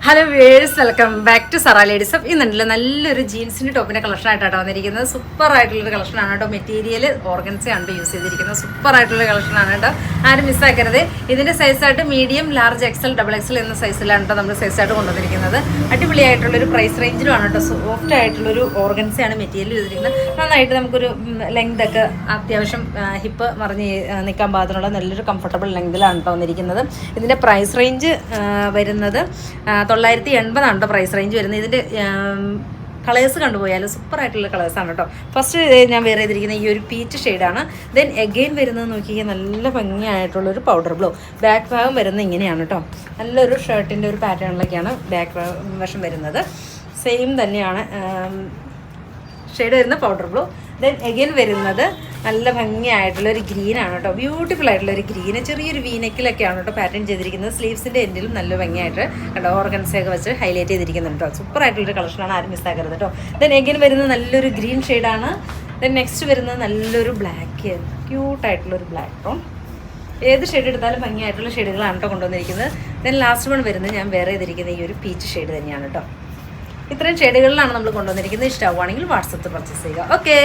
Hello viewers, welcome back to Zara ladies of. ഇന്നുണ്ടല്ലോ നല്ലൊരു ജീൻസിൻ്റെ ടോപ്പിൻ്റെ കളക്ഷൻ ആയിട്ടാണ് വന്നിരിക്കുന്നത്. സൂപ്പർ ആയിട്ടുള്ളൊരു കളക്ഷനാണ് കേട്ടോ. മെറ്റീരിയൽ ഓർഗൻസി ആണ് യൂസ് ചെയ്തിരിക്കുന്നത്. സൂപ്പർ ആയിട്ടുള്ള കളക്ഷനാണ് കേട്ടോ. ആരും മിസ്സാക്കരുത്. ഇതിൻ്റെ സൈസായിട്ട് medium, large, XL, double XL എന്ന സൈസിലാണ് കേട്ടോ നമ്മൾ സൈസായിട്ട് കൊണ്ടുവന്നിരിക്കുന്നത്. അടിപൊളിയായിട്ടുള്ളൊരു പ്രൈസ് റേഞ്ചിലുമാണ് കേട്ടോ. സോഫ്റ്റ് ആയിട്ടുള്ളൊരു ഓർഗൻസിയാണ് മെറ്റീരിയൽ ചെയ്തിരിക്കുന്നത്. നന്നായിട്ട് നമുക്കൊരു ലെങ്ത് ഒക്കെ അത്യാവശ്യം ഹിപ്പ് മറിഞ്ഞ് നിൽക്കാൻ പാകത്തിനുള്ള നല്ലൊരു കംഫർട്ടബിൾ ലെങ്തിലാണ് കേട്ടോ വന്നിരിക്കുന്നത്. ഇതിൻ്റെ പ്രൈസ് റേഞ്ച് വരുന്നത് 980 കേട്ടോ പ്രൈസ് റേഞ്ച് വരുന്നത്. ഇതിൻ്റെ കളേഴ്സ് കണ്ടുപോയാലും സൂപ്പറായിട്ടുള്ള കളേഴ്സാണ് കേട്ടോ. ഫസ്റ്റ് ഞാൻ വെയർ ചെയ്തിരിക്കുന്ന ഈ ഒരു പീച്ച് ഷെയ്ഡാണ്. ദെൻ എഗെയിൻ വരുന്നത് നോക്കിയാൽ നല്ല ഭംഗിയായിട്ടുള്ളൊരു പൗഡർ ബ്ലൂ. ബാക്ക് ഭാഗം വരുന്നത് ഇങ്ങനെയാണ് കേട്ടോ. നല്ലൊരു ഷർട്ടിൻ്റെ ഒരു പാറ്റേണിലൊക്കെയാണ് ബാക്ക് വശം വരുന്നത്. സെയിം തന്നെയാണ് ഷെയ്ഡ് വരുന്ന പൗഡർ ബ്ലൂ. ദെൻ എഗെയിൻ വരുന്നത് നല്ല ഭംഗിയായിട്ടുള്ളൊരു ഗ്രീനാണ് കേട്ടോ. ബ്യൂട്ടിഫുൾ ആയിട്ടുള്ളൊരു ഗ്രീന്, ചെറിയൊരു വീനെക്കിലൊക്കെയാണ് കേട്ടോ പാറ്റേൺ ചെയ്തിരിക്കുന്നത്. സ്ലീവ്സിൻ്റെ എൻഡിലും നല്ല ഭംഗിയായിട്ട് കേട്ടോ ഓർഗൻസൊക്കെ വെച്ച് ഹൈലൈറ്റ് ചെയ്തിരിക്കുന്നുണ്ട് കേട്ടോ. സൂപ്പറായിട്ടുള്ളൊരു കളക്ഷനാണ്, ആരും മിസ്സാക്കരുത് കേട്ടോ. ദെൻ എഗെയിൻ വരുന്നത് നല്ലൊരു ഗ്രീൻ ഷെയ്ഡാണ്. ദെൻ നെക്സ്റ്റ് വരുന്നത് നല്ലൊരു ബ്ലാക്ക്, ക്യൂട്ടായിട്ടുള്ളൊരു ബ്ലാക്ക് ടോൺ. ഏത് ഷെയ്ഡ് എടുത്താലും ഭംഗിയായിട്ടുള്ള ഷെയ്ഡുകളാണ് കേട്ടോ കൊണ്ടുവന്നിരിക്കുന്നത്. ദെൻ ലാസ്റ്റ് വൺ വരുന്നത് ഞാൻ വേറെ ചെയ്തിരിക്കുന്ന ഈ ഒരു പീച്ച് ഷെയ്ഡ് തന്നെയാണ് കേട്ടോ. ഇത്രയും ഷെയ്ഡുകളിലാണ് നമ്മൾ കൊണ്ടുവന്നിരിക്കുന്നത്. ഇഷ്ടമാവുകയാണെങ്കിൽ വാട്സപ്പിൽ പർച്ചേസ് ചെയ്യുക. ഓക്കെ.